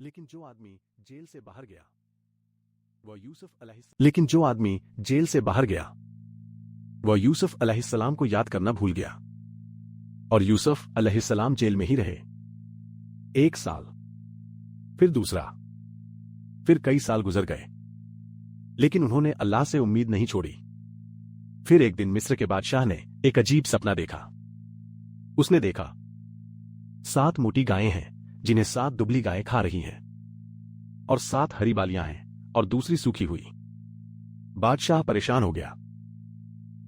लेकिन जो आदमी जेल से बाहर गया लेकिन जो आदमी जेल से बाहर गया वह यूसुफ अलैहिस्सलाम को याद करना भूल गया और यूसुफ अलैहिस्सलाम जेल में ही रहे। 1 साल, फिर दूसरा, फिर कई साल गुजर गए, लेकिन उन्होंने अल्लाह से उम्मीद नहीं छोड़ी। फिर एक दिन मिस्र के बादशाह ने एक अजीब सपना देखा। उसने देखा 7 मोटी गायें हैं जिन्हें 7 दुबली गायें खा रही हैं और 7 हरी बालियां हैं और दूसरी सूखी हुई। बादशाह परेशान हो गया।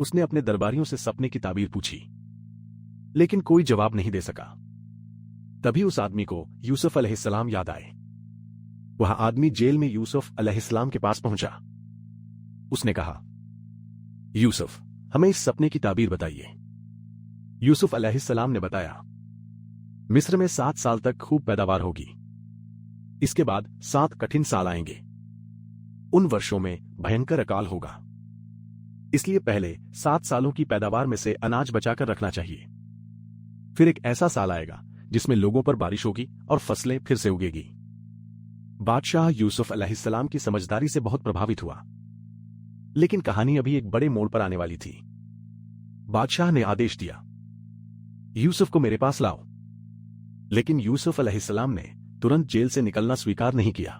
उसने अपने दरबारियों से सपने की ताबीर पूछी, लेकिन कोई जवाब नहीं दे सका। तभी उस आदमी को यूसुफ अलैहिस्सलाम याद आए। वह आदमी जेल में यूसुफ अलैहिस्सलाम के पास पहुंचा। उसने कहा, यूसुफ, हमें इस सपने की ताबीर बताइए। यूसुफ अलैहिस्सलाम ने बताया, मिस्र में 7 साल तक खूब पैदावार होगी। इसके बाद 7 कठिन साल आएंगे। उन वर्षों में भयंकर अकाल होगा, इसलिए पहले 7 सालों की पैदावार में से अनाज बचाकर रखना चाहिए। फिर एक ऐसा साल आएगा जिसमें लोगों पर बारिश होगी और फसलें फिर से उगेगी। बादशाह यूसुफ अलैहिस्सलाम की समझदारी से बहुत प्रभावित हुआ, लेकिन कहानी अभी एक बड़े मोड़ पर आने वाली थी। बादशाह ने आदेश दिया, यूसुफ को मेरे पास लाओ। लेकिन यूसुफ अलैहिस्सलाम ने तुरंत जेल से निकलना स्वीकार नहीं किया।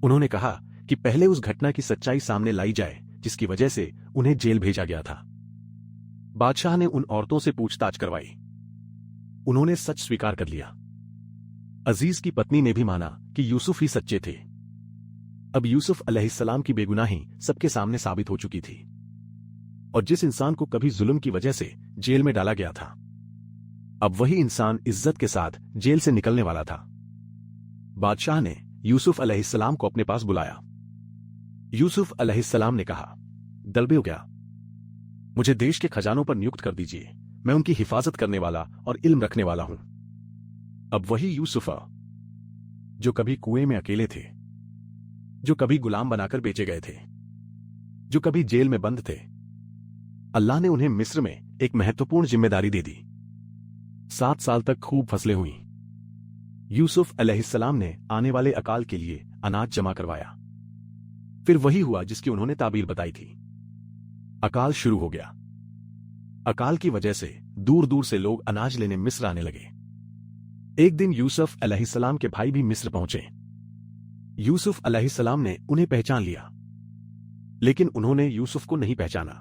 उन्होंने कहा कि पहले उस घटना की सच्चाई सामने लाई जाए जिसकी वजह से उन्हें जेल भेजा गया था। बादशाह ने उन औरतों से पूछताछ करवाई। उन्होंने सच स्वीकार कर लिया। अजीज की पत्नी ने भी माना कि यूसुफ ही सच्चे थे। अब यूसुफ अलैहिस्सलाम की बेगुनाही सबके सामने साबित हो चुकी थी, और जिस इंसान को कभी जुल्म की वजह से जेल में डाला गया था, अब वही इंसान इज्जत के साथ जेल से निकलने वाला था। बादशाह ने यूसुफ अलैहिस्सलाम को अपने पास बुलाया। यूसुफ अलैहिस्सलाम ने कहा, दलबे क्या, मुझे देश के खजानों पर नियुक्त कर दीजिए। मैं उनकी हिफाजत करने वाला और इल्म रखने वाला हूं। अब वही यूसुफ जो कभी कुएं में अकेले थे, जो कभी गुलाम बनाकर बेचे गए थे, जो कभी जेल में बंद थे, अल्लाह ने उन्हें मिस्र में एक महत्वपूर्ण जिम्मेदारी दे दी। 7 साल तक खूब फसलें हुई। यूसुफ अलैहिस्सलाम ने आने वाले अकाल के लिए अनाज जमा करवाया। फिर वही हुआ जिसकी उन्होंने ताबीर बताई थी। अकाल शुरू हो गया। अकाल की वजह से दूर दूर से लोग अनाज लेने मिस्र आने लगे। एक दिन यूसुफ अलैहिस्सलाम के भाई भी मिस्र पहुंचे। यूसुफ अलैहिस्सलाम ने उन्हें पहचान लिया, लेकिन उन्होंने यूसुफ को नहीं पहचाना,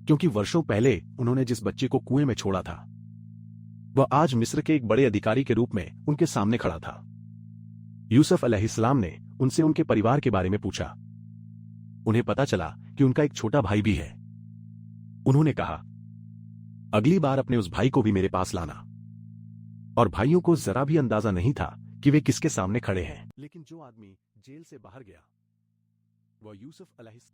क्योंकि वर्षों पहले उन्होंने जिस बच्चे को कुएं में छोड़ा था, वह आज मिस्र के एक बड़े अधिकारी के रूप में उनके सामने खड़ा था। यूसुफ अलैहिस्सलाम ने उनसे उनके परिवार के बारे में पूछा। उन्हें पता चला कि उनका एक छोटा भाई भी है। उन्होंने कहा, अगली बार अपने उस भाई को भी मेरे पास लाना। और भाइयों को जरा भी अंदाजा नहीं था कि वे किसके सामने खड़े हैं। लेकिन जो आदमी जेल से बाहर गया वह यूसुफ अलैहिस्सलाम